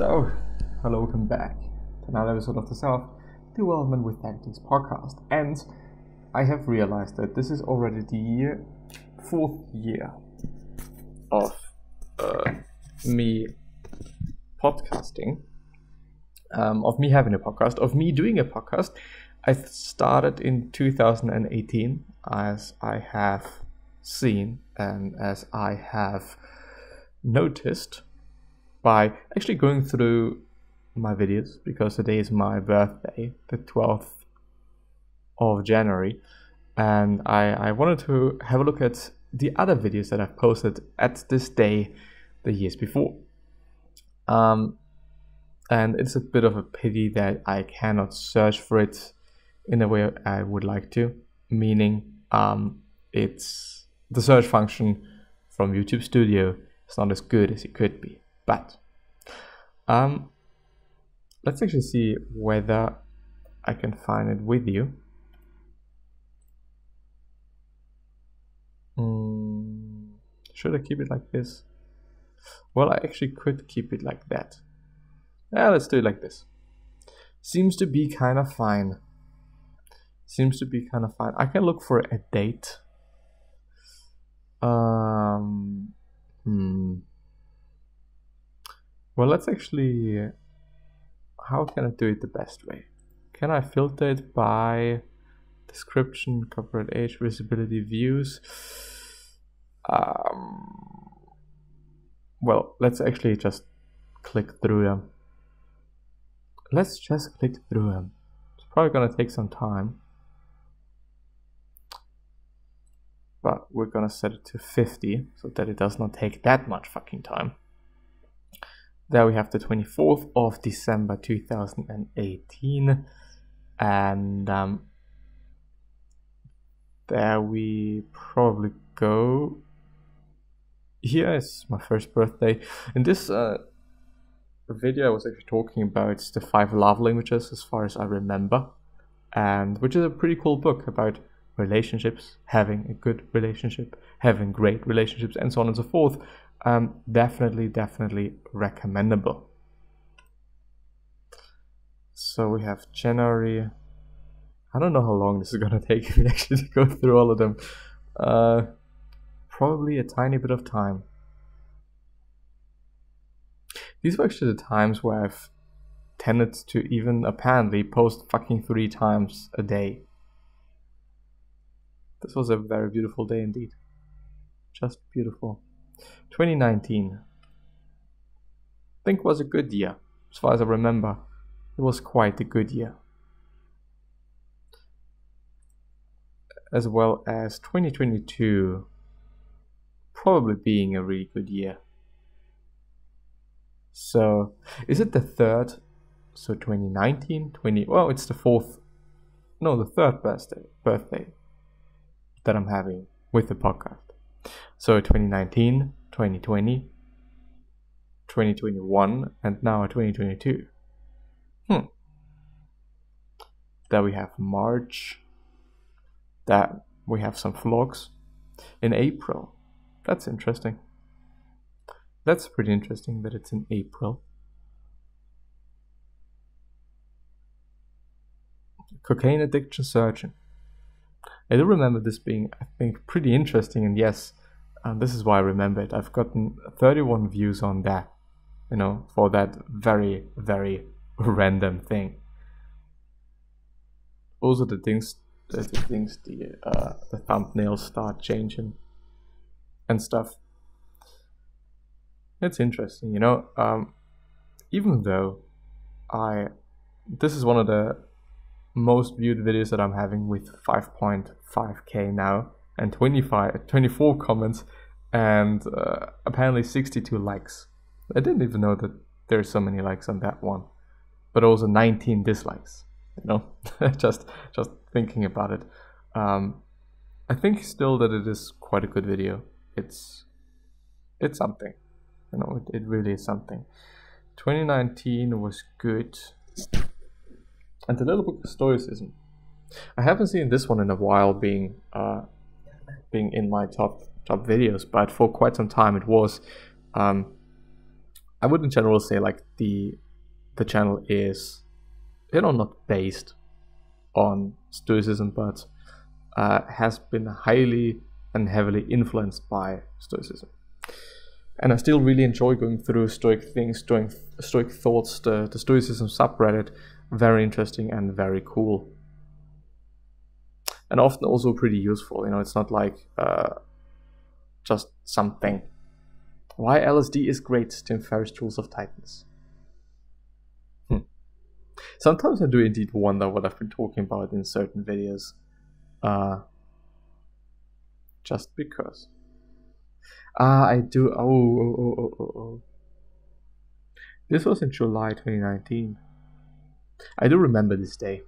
So, hello, welcome back to another episode of the Self-Development with Tactics podcast. And I have realized that this is already the fourth year of me podcasting, of me having a podcast, of me doing a podcast. I started in 2018, as I have seen and as I have noticed by actually going through my videos, because today is my birthday, the 12th of January, and I wanted to have a look at the other videos that I've posted at this day the years before. And it's a bit of a pity that I cannot search for it in the way I would like to, meaning it's the search function from YouTube Studio is not as good as it could be. But let's actually see whether I can find it with you. Should I keep it like this? Well, I actually could keep it like that. Yeah, let's do it like this. Seems to be kind of fine. I can look for a date. Well, let's actually... How can I do it the best way? Can I filter it by description, copyright age, visibility, views? Well, let's actually just click through them. It's probably gonna take some time, but we're gonna set it to 50 so that it does not take that much fucking time. There we have the 24th of December 2018, and there we probably go. Here is my first birthday. In this video I was actually talking about the 5 love languages as far as I remember, and which is a pretty cool book about relationships, having a good relationship, having great relationships, and so on and so forth. Definitely recommendable. So we have January. I don't know how long this is gonna take me actually to go through all of them. Probably a tiny bit of time. These were actually the times where I've tended to even apparently post fucking 3 times a day. This was a very beautiful day indeed. Just beautiful. 2019, I think, was a good year. As far as I remember, it was quite a good year. As well as 2022 probably being a really good year. So, is it the third? So 2019, well, it's the third birthday that I'm having with the podcast. So 2019, 2020, 2021, and now 2022. There we have March. That we have some vlogs. In April. That's interesting. That's pretty interesting that it's in April. Cocaine addiction surgeon. I do remember this being, I think, pretty interesting, and yes, this is why I remember it. I've gotten 31 views on that, for that very, very random thing. Also, the thumbnails start changing and stuff. It's interesting, even though this is one of the most viewed videos that I'm having with 5.5k now, and 24 comments, and apparently 62 likes. I didn't even know that there's so many likes on that one, but also 19 dislikes. just thinking about it. I think still that it is quite a good video. It's something. It really is something. 2019 was good. And the little book of Stoicism. I haven't seen this one in a while being in my top videos, but for quite some time it was. I would in general say like the channel is, not based on Stoicism, but has been highly and heavily influenced by Stoicism. And I still really enjoy going through Stoic things, Stoic thoughts, the Stoicism subreddit. Very interesting and very cool. And often also pretty useful. It's not like just something. Why LSD is great, Tim Ferriss' Tools of Titans. Sometimes I do indeed wonder what I've been talking about in certain videos. Just because. I do. Oh. This was in July 2019. I do remember this day.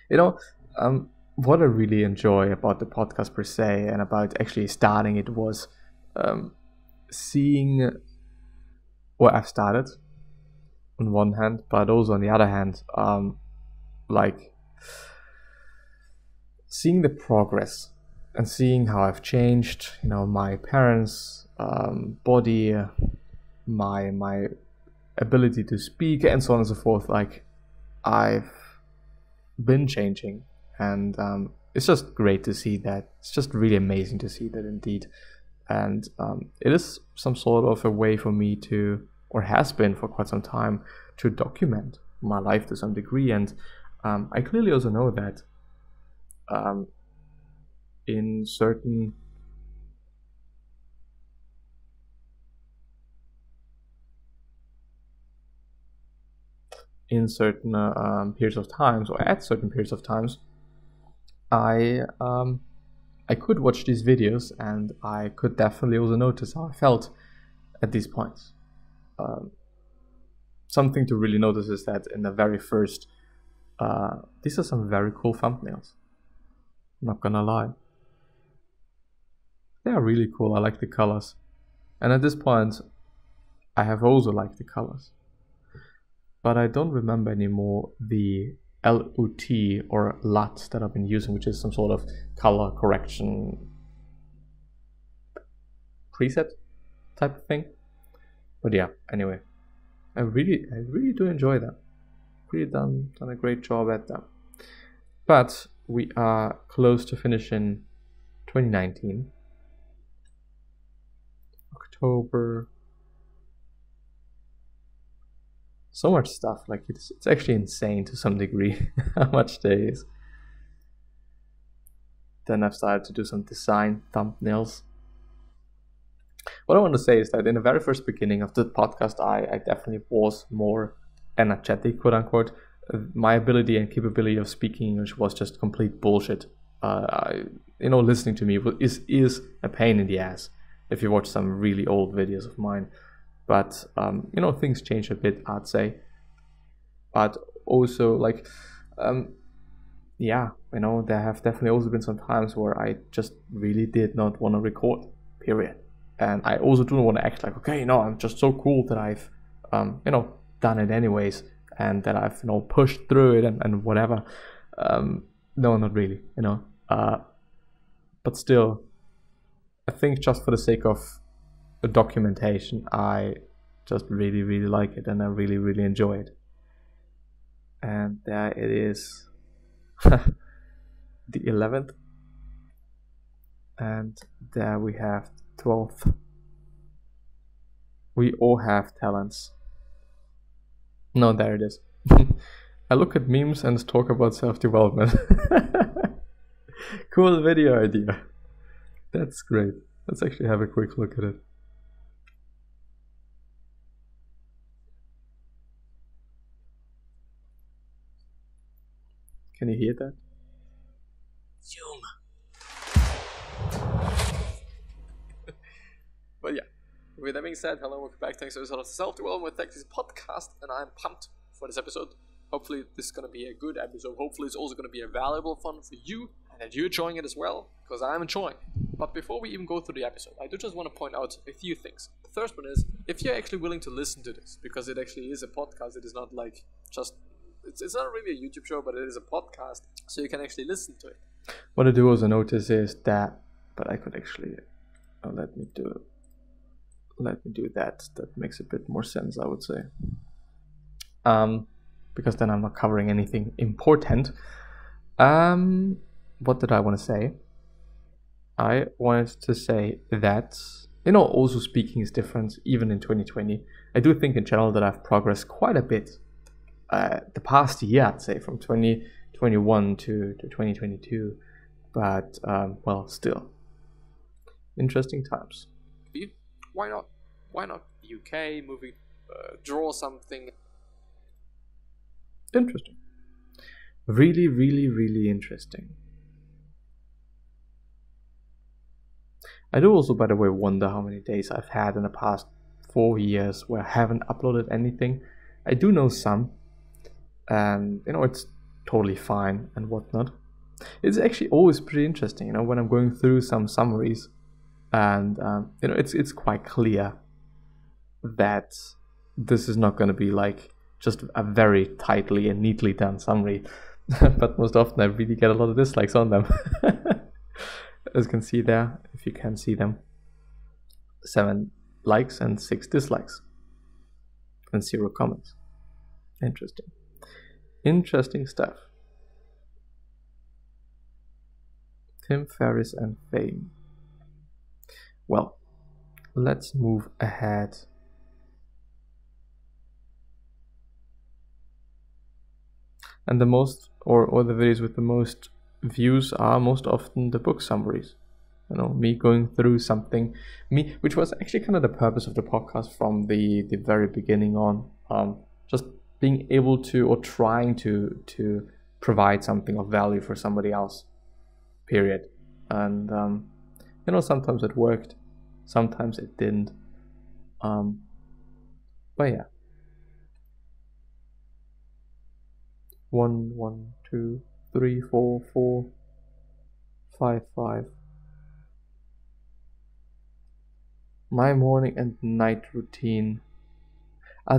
What I really enjoy about the podcast per se and about actually starting it was seeing what I've started on one hand, but also on the other hand, like seeing the progress and seeing how I've changed, my parents' body, my ability to speak, and so on and so forth. Like, I've been changing, and it's just great to see that. It's just really amazing to see that indeed. And it is some sort of a way for me to, or has been for quite some time, to document my life to some degree. And I clearly also know that in certain periods of times, or at certain periods of times, I could watch these videos and I could definitely also notice how I felt at these points. Something to really notice is that in the very first, these are some very cool thumbnails. I'm not gonna lie. They are really cool. I like the colors. And at this point, I have also liked the colors. But I don't remember anymore the LUT or LUT that I've been using, which is some sort of color correction preset type of thing. But yeah, anyway, I really do enjoy that. Really done a great job at that. But we are close to finishing 2019. October. So much stuff, like it's actually insane to some degree how much there is. Then I've started to do some design thumbnails. What I want to say is that in the very first beginning of the podcast, I definitely was more energetic, quote unquote. My ability and capability of speaking English was just complete bullshit. Listening to me is a pain in the ass if you watch some really old videos of mine. But, things change a bit, I'd say. But also, there have definitely also been some times where I just really did not want to record, period. And I also do not want to act like, okay, I'm just so cool that I've, done it anyways. And that I've, pushed through it and whatever. No, not really, But still, I think just for the sake of the documentation, I just really, really like it and I really, really enjoy it. And there it is, the 11th, and there we have 12th. We all have talents. No, there it is. I look at memes and talk about self-development. Cool video idea. That's great. Let's actually have a quick look at it. Can you hear that? Zoom. But yeah, with that being said, hello, welcome back. Thanks for the self-development with Texas podcast, and I'm pumped for this episode. Hopefully this is going to be a good episode. Hopefully it's also going to be a valuable fun for you, and that you're enjoying it as well, because I'm enjoying. But before we even go through the episode, I do just want to point out a few things. The first one is, if you're actually willing to listen to this, because it actually is a podcast, it is not like just... It's not really a YouTube show, but it is a podcast, so you can actually listen to it. What I do also notice is that, but I could actually, let me do let me do that. That makes a bit more sense, I would say. Because then I'm not covering anything important. What did I want to say? I wanted to say that, also speaking is different, even in 2020. I do think in general that I've progressed quite a bit. The past year, I'd say, from 2021 to 2022. But, well, still. Interesting times. Why not? Why not UK, movie, draw something? Interesting. Really, really, really interesting. I do also, by the way, wonder how many days I've had in the past 4 years where I haven't uploaded anything. I do know some, and it's totally fine and whatnot. It's actually always pretty interesting, when I'm going through some summaries, and it's quite clear that this is not going to be like just a very tightly and neatly done summary, but most often I really get a lot of dislikes on them. As you can see there, if you can see them, 7 likes and 6 dislikes and 0 comments. Interesting stuff. Tim Ferriss and fame. Well, let's move ahead. And the most, or the videos with the most views are most often the book summaries. Me going through something, which was actually kind of the purpose of the podcast from the very beginning on. Just being able to, or trying to provide something of value for somebody else. Period. And sometimes it worked, sometimes it didn't. But yeah. 1, 1, 2, 3, 4, 4, 5, 5. My morning and night routine.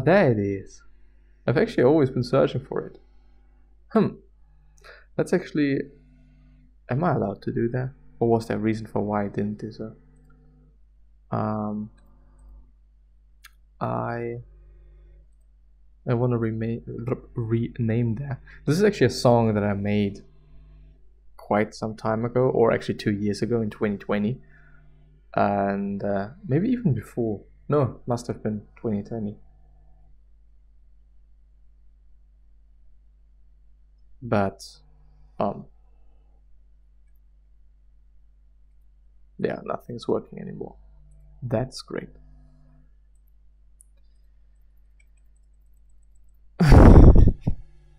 There it is. I've actually always been searching for it. That's actually... Am I allowed to do that? Or was there a reason for why I didn't do so? I want to rename that. This is actually a song that I made quite some time ago, or actually 2 years ago in 2020. And maybe even before. No, must have been 2020. But, yeah, nothing's working anymore. That's great.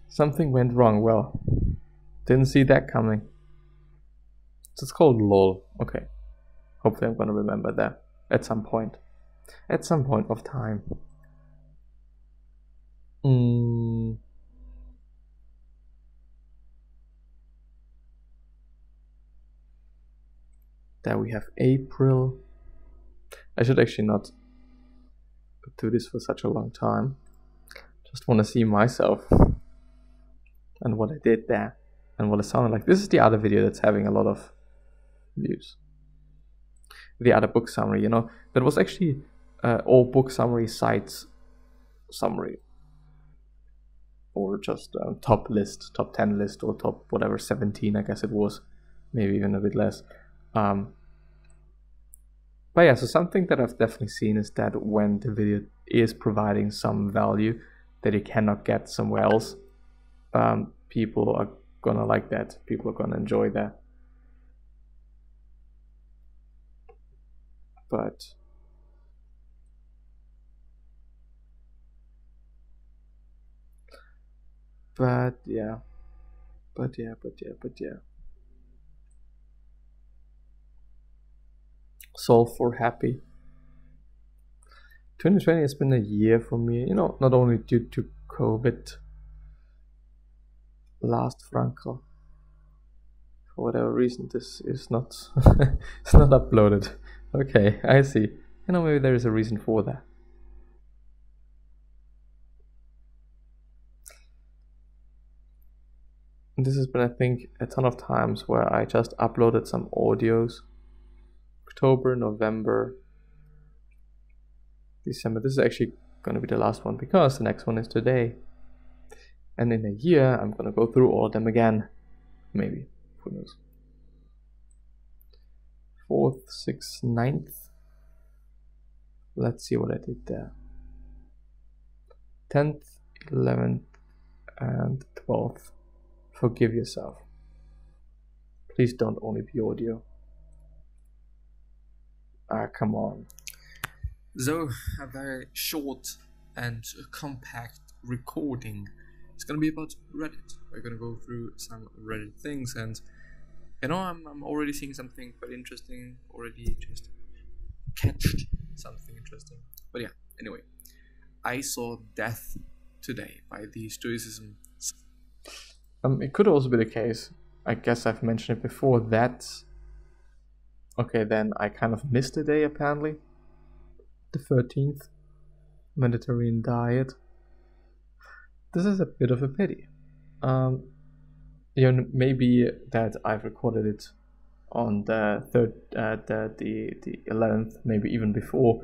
Something went wrong. Well, didn't see that coming. It's called LOL. Okay. Hopefully I'm gonna remember that at some point. At some point of time. There we have April. I should actually not do this for such a long time. Just want to see myself and what I did there and what it sounded like. This is the other video that's having a lot of views. The other book summary, that was actually all book summary sites summary, or just top list, top 10 list, or top whatever 17, I guess it was, maybe even a bit less. But yeah, so something that I've definitely seen is that when the video is providing some value that you cannot get somewhere else, people are gonna like that. People are gonna enjoy that. But yeah. Solve for happy. 2020 has been a year for me, not only due to COVID. Last Frankel. For whatever reason, this is not it's not uploaded. Okay, I see. Maybe there is a reason for that. And this has been, I think, a ton of times where I just uploaded some audios. October, November, December. This is actually going to be the last one because the next one is today. And in a year, I'm going to go through all of them again. Maybe. Who knows? 4th, 6th, 9th. Let's see what I did there. 10th, 11th, and 12th. Forgive yourself. Please don't only be audio. Ah, come on. So, a very short and compact recording. It's gonna be about Reddit. We're gonna go through some Reddit things, and you know, I'm already seeing something quite interesting. Already just catched something interesting. But yeah, anyway, I saw Death today by the Stoicism. It could also be the case, I guess I've mentioned it before, that okay, then I kind of missed a day apparently. The 13th, Mediterranean diet. This is a bit of a pity. You know, maybe that I've recorded it on the 11th, maybe even before,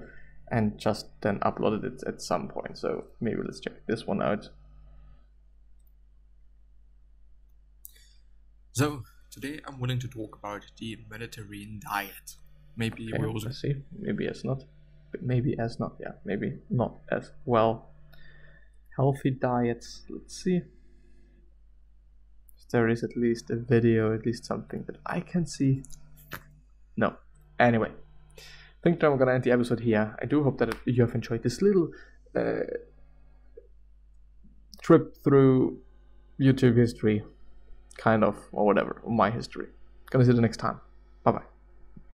and just then uploaded it at some point. So maybe let's check this one out. So today I'm willing to talk about the Mediterranean diet. Maybe Okay, we also see. Maybe as not. Maybe as not. Yeah. Maybe not as well. Healthy diets. Let's see. If there is at least a video, at least something that I can see. No. Anyway, I think I'm gonna end the episode here. I do hope that you have enjoyed this little trip through YouTube history, kind of, or whatever, my history. Gonna see you the next time. Bye bye.